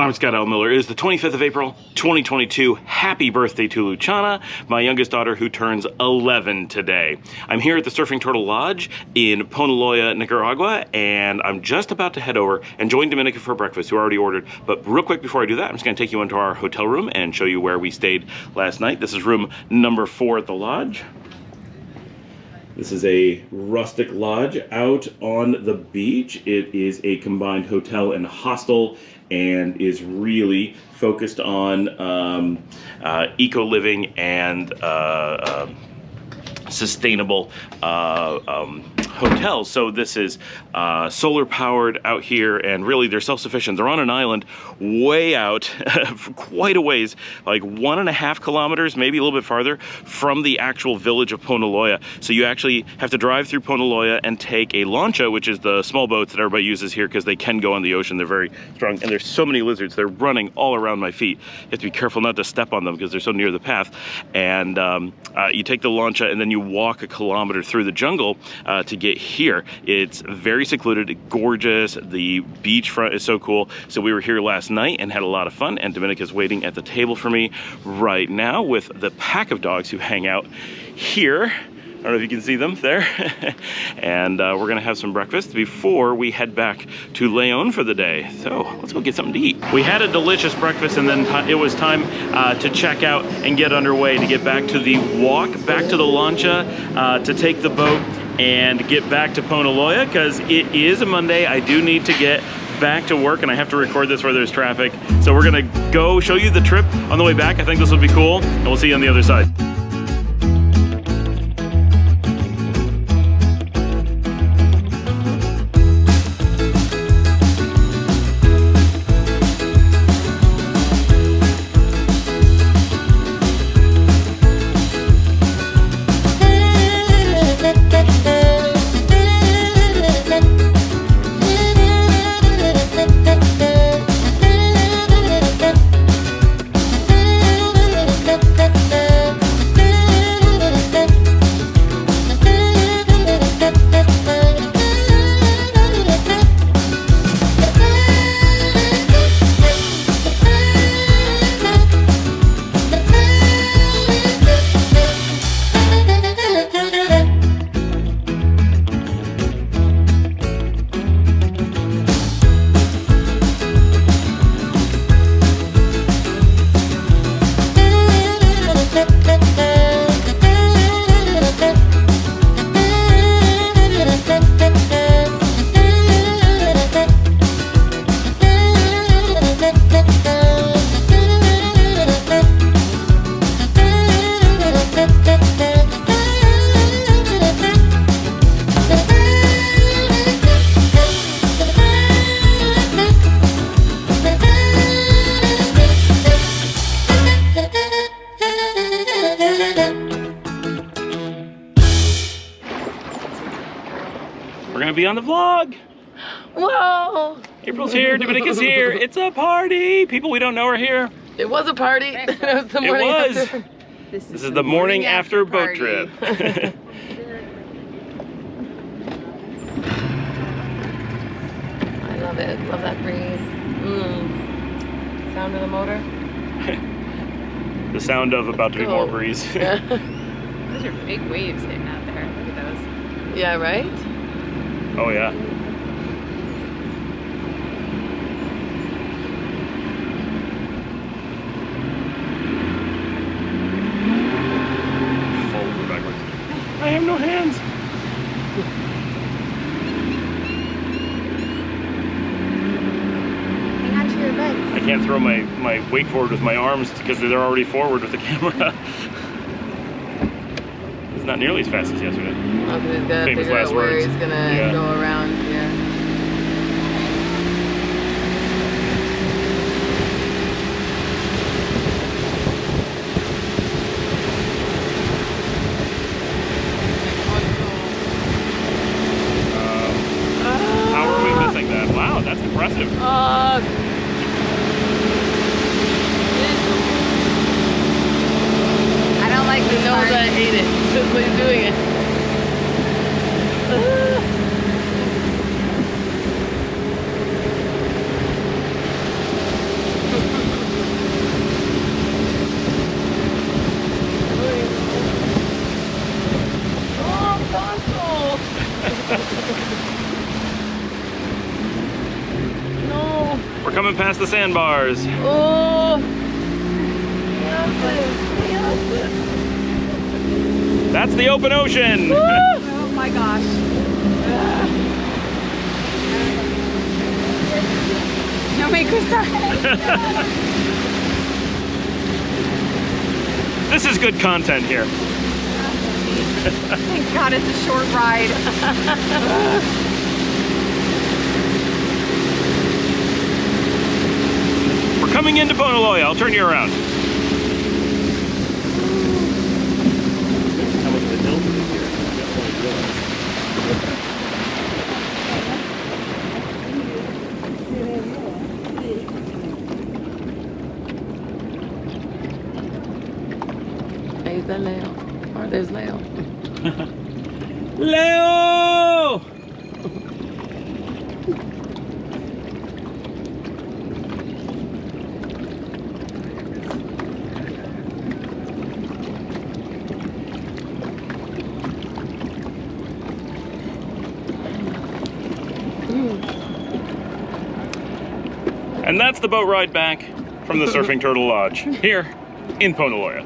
I'm Scott L. Miller. It is the 25th of April, 2022. Happy birthday to Luciana, my youngest daughter who turns 11 today. I'm here at the Surfing Turtle Lodge in Poneloya, Nicaragua, and I'm just about to head over and join Dominica for breakfast, who already ordered. But real quick before I do that, I'm just going to take you into our hotel room and show you where we stayed last night. This is room number 4 at the lodge. This is a rustic lodge out on the beach. It is a combined hotel and hostel and is really focused on eco-living and sustainable hotels. So this is solar powered out here, and really they're self-sufficient. They're on an island way out quite a ways, like 1.5 kilometers, maybe a little bit farther from the actual village of Poneloya. So you actually have to drive through Poneloya and take a lancha, which is the small boats that everybody uses here because they can go on the ocean. They're very strong, and there's so many lizards. They're running all around my feet. You have to be careful not to step on them because they're so near the path. And you take the lancha and then you walk 1 kilometer through the jungle to get here. It's very secluded, gorgeous. The beachfront is so cool. So we were here last night and had a lot of fun, and Dominica's waiting at the table for me right now with the pack of dogs who hang out here. I don't know if you can see them there. And we're gonna have some breakfast before we head back to Leon for the day. So let's go get something to eat. We had a delicious breakfast, and then it was time to check out and get underway to get back to the walk, back to the lancha, to take the boat and get back to Poneloya, because it is a Monday. I do need to get back to work, and I have to record this where there's traffic. So we're gonna go show you the trip on the way back. I think this will be cool, and we'll see you on the other side. Be on the vlog. Whoa! April's here, Dominica's here. It's a party. People we don't know are here. It was a party. It was the morning after. This is the morning after boat trip. I love it. Love that breeze. Sound of the motor. The sound of about to be more breeze. Yeah. Those are big waves hitting out there. Look at those. Yeah, right? Oh yeah. Fall over backwards. I have no hands. Hang on to your legs. I can't throw my weight forward with my arms because they're already forward with the camera. It's not nearly as fast as yesterday. Okay, he's gotta Famous figure out last where words. he's gonna go around here. How are we missing that? Wow, that's impressive. I don't like He this knows part. I hate it. That's why he's doing it. past the sandbars. Oh. That's the open ocean. Oh my gosh. No, make Krista. This is good content here. Thank God it's a short ride. We're coming into Poneloya. I'll turn you around. How much of the hills is here? Hey, there's Leo. Or there's Leo. Leo! And that's the boat ride back from the Surfing Turtle Lodge here in Poneloya.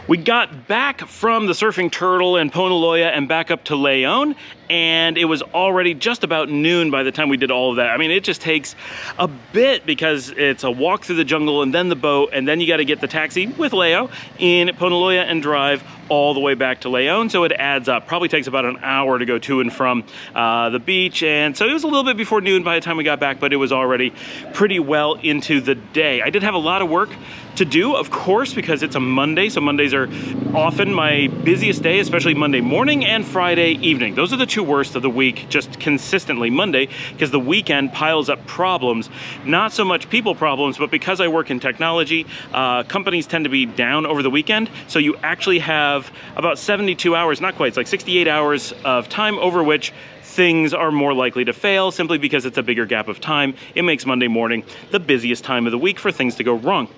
We got back from the Surfing Turtle and Poneloya and back up to Leon, and it was already just about noon by the time we did all of that. I mean, it just takes a bit because it's a walk through the jungle and then the boat, and then you got to get the taxi with Leo in Poneloya and drive all the way back to Leon, so it adds up. Probably takes about an hour to go to and from the beach, and so it was a little bit before noon by the time we got back, but it was already pretty well into the day. I did have a lot of work to do, of course, because it's a Monday, so Mondays are often my busiest day, especially Monday morning and Friday evening. Those are the two worst of the week, just consistently. Monday, because the weekend piles up problems, not so much people problems, but because I work in technology, companies tend to be down over the weekend, so you actually have about 72 hours, not quite, it's like 68 hours of time over which things are more likely to fail simply because it's a bigger gap of time. It makes Monday morning the busiest time of the week for things to go wrong.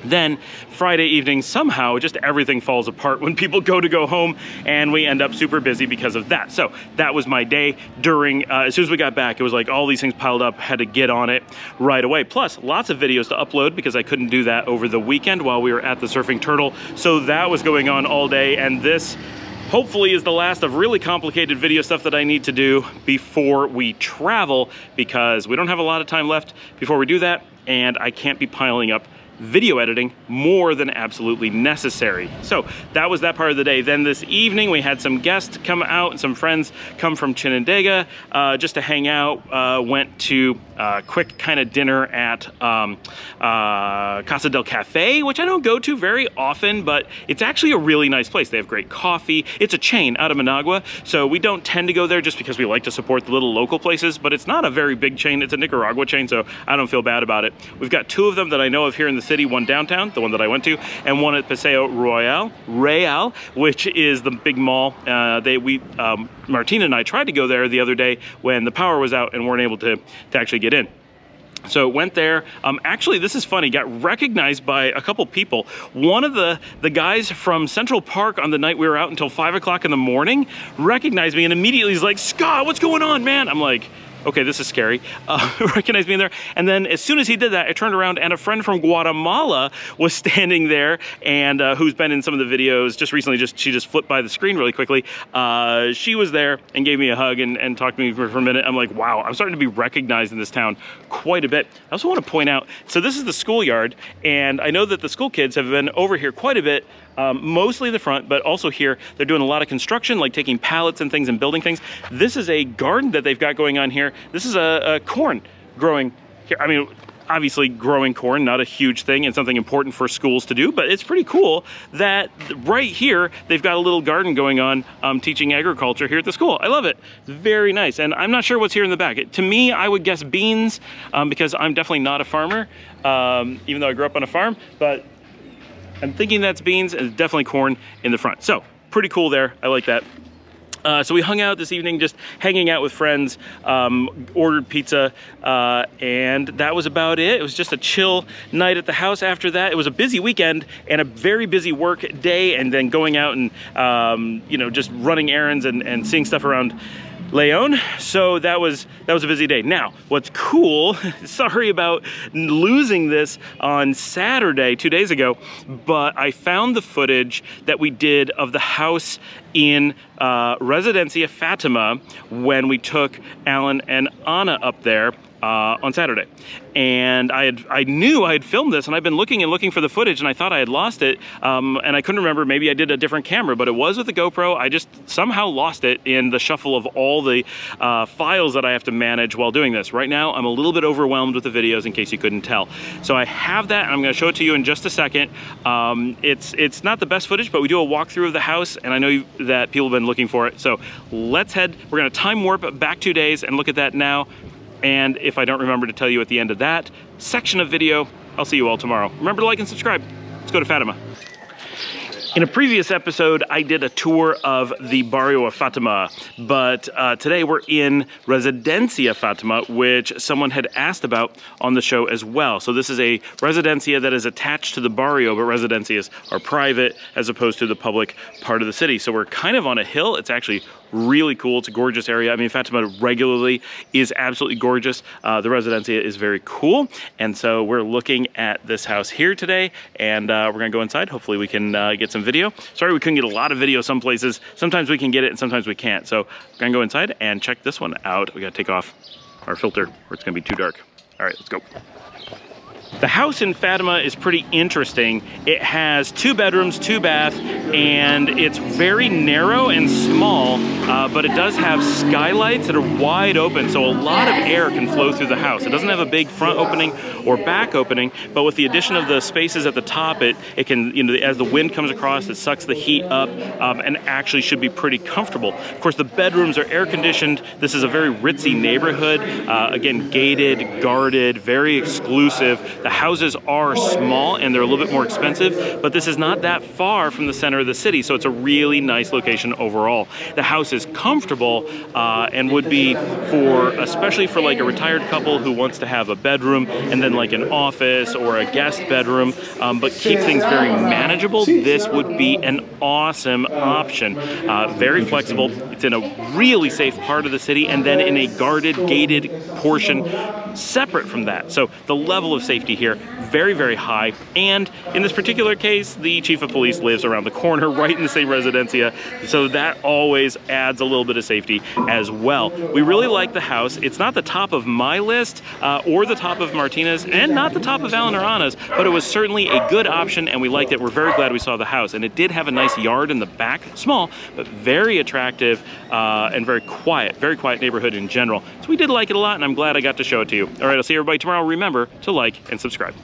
Then Friday evening, somehow just everything falls apart when people go home, and we end up super busy because of that. So that was my day during, as soon as we got back, it was like all these things piled up, had to get on it right away. Plus lots of videos to upload because I couldn't do that over the weekend while we were at the Surfing Turtle. So that was going on all day, and this hopefully is the last of really complicated video stuff that I need to do before we travel, because we don't have a lot of time left before we do that, and I can't be piling up video editing more than absolutely necessary. So that was that part of the day. Then this evening we had some guests come out and some friends come from Chinandega just to hang out. Went to a quick kind of dinner at Casa del Cafe, which I don't go to very often, but it's actually a really nice place. They have great coffee. It's a chain out of Managua, so we don't tend to go there just because we like to support the little local places, but it's not a very big chain. It's a Nicaragua chain, so I don't feel bad about it. We've got two of them that I know of here in the city, one downtown, the one that I went to, and one at Paseo Real, which is the big mall. Martina and I tried to go there the other day when the power was out and weren't able to actually get in. So went there. Actually, this is funny, got recognized by a couple people. One of the guys from Central Park on the night we were out until 5 o'clock in the morning recognized me and immediately he's like, "Scott, what's going on, man?" I'm like, okay, this is scary. Recognized me in there. And then as soon as he did that, I turned around and a friend from Guatemala was standing there, and who's been in some of the videos just recently, she just flipped by the screen really quickly. She was there and gave me a hug and talked to me for a minute. I'm like, wow, I'm starting to be recognized in this town quite a bit. I also want to point out, so this is the schoolyard, and I know that the school kids have been over here quite a bit, mostly the front, but also here. They're doing a lot of construction, like taking pallets and things and building things. This is a garden that they've got going on here. This is a corn growing here. I mean, obviously growing corn, not a huge thing and something important for schools to do, but it's pretty cool that right here, they've got a little garden going on, teaching agriculture here at the school. I love it. It's very nice. And I'm not sure what's here in the back. To me, I would guess beans, because I'm definitely not a farmer, even though I grew up on a farm, but I'm thinking that's beans, and definitely corn in the front. So pretty cool there. I like that. So we hung out this evening, just hanging out with friends, ordered pizza, and that was about it. It was just a chill night at the house after that. It was a busy weekend and a very busy work day, and then going out and, you know, just running errands and seeing stuff around Leon. So that was a busy day. Now, what's cool, sorry about losing this on Saturday, 2 days ago, but I found the footage that we did of the house in Residencia Fatima when we took Alan and Anna up there on Saturday. And I knew I had filmed this, and I've been looking for the footage, and I thought I had lost it, and I couldn't remember. Maybe I did a different camera, but it was with the GoPro. I just somehow lost it in the shuffle of all the files that I have to manage while doing this. Right now, I'm a little bit overwhelmed with the videos, in case you couldn't tell. So I have that, and I'm going to show it to you in just a second. It's not the best footage, but we do a walkthrough of the house, and I know that people have been looking for it. So let's head. We're going to time warp back 2 days and look at that now. And if I don't remember to tell you at the end of that section of video, I'll see you all tomorrow. Remember to like and subscribe. Let's go to Fatima. In a previous episode, I did a tour of the barrio of Fatima, but today we're in Residencia Fatima, which someone had asked about on the show as well. So this is a residencia that is attached to the barrio, but residencias are private as opposed to the public part of the city. So we're kind of on a hill. It's actually really cool. It's a gorgeous area. I mean, Fatima regularly is absolutely gorgeous. The Residencia is very cool. And so we're looking at this house here today, and we're gonna go inside. Hopefully we can get some video. Sorry we couldn't get a lot of video some places. Sometimes we can get it and sometimes we can't. So we're gonna go inside and check this one out. We gotta take off our filter or it's gonna be too dark. All right, let's go. The house in Fatima is pretty interesting. It has 2 bedrooms, 2 baths, and it's very narrow and small, but it does have skylights that are wide open, so a lot of air can flow through the house. It doesn't have a big front opening or back opening, but with the addition of the spaces at the top, it can, you know, as the wind comes across, it sucks the heat up, and actually should be pretty comfortable. Of course, the bedrooms are air conditioned. This is a very ritzy neighborhood. Again, gated, guarded, very exclusive. The houses are small and they're a little bit more expensive, but this is not that far from the center of the city, so it's a really nice location overall. The house is comfortable and would be especially for like a retired couple who wants to have a bedroom and then like an office or a guest bedroom, but keep things very manageable. This would be an awesome option. Very flexible. It's in a really safe part of the city and then in a guarded, gated portion separate from that. So the level of safety here, very, very high. And in this particular case, the chief of police lives around the corner, right in the same residencia. So that always adds a little bit of safety as well. We really like the house. It's not the top of my list or the top of Martina's and not the top of Alan or Anna's, but it was certainly a good option and we liked it. We're very glad we saw the house. And it did have a nice yard in the back, small, but very attractive and very quiet neighborhood in general. So we did like it a lot and I'm glad I got to show it to you. All right, I'll see everybody tomorrow. Remember to like and subscribe.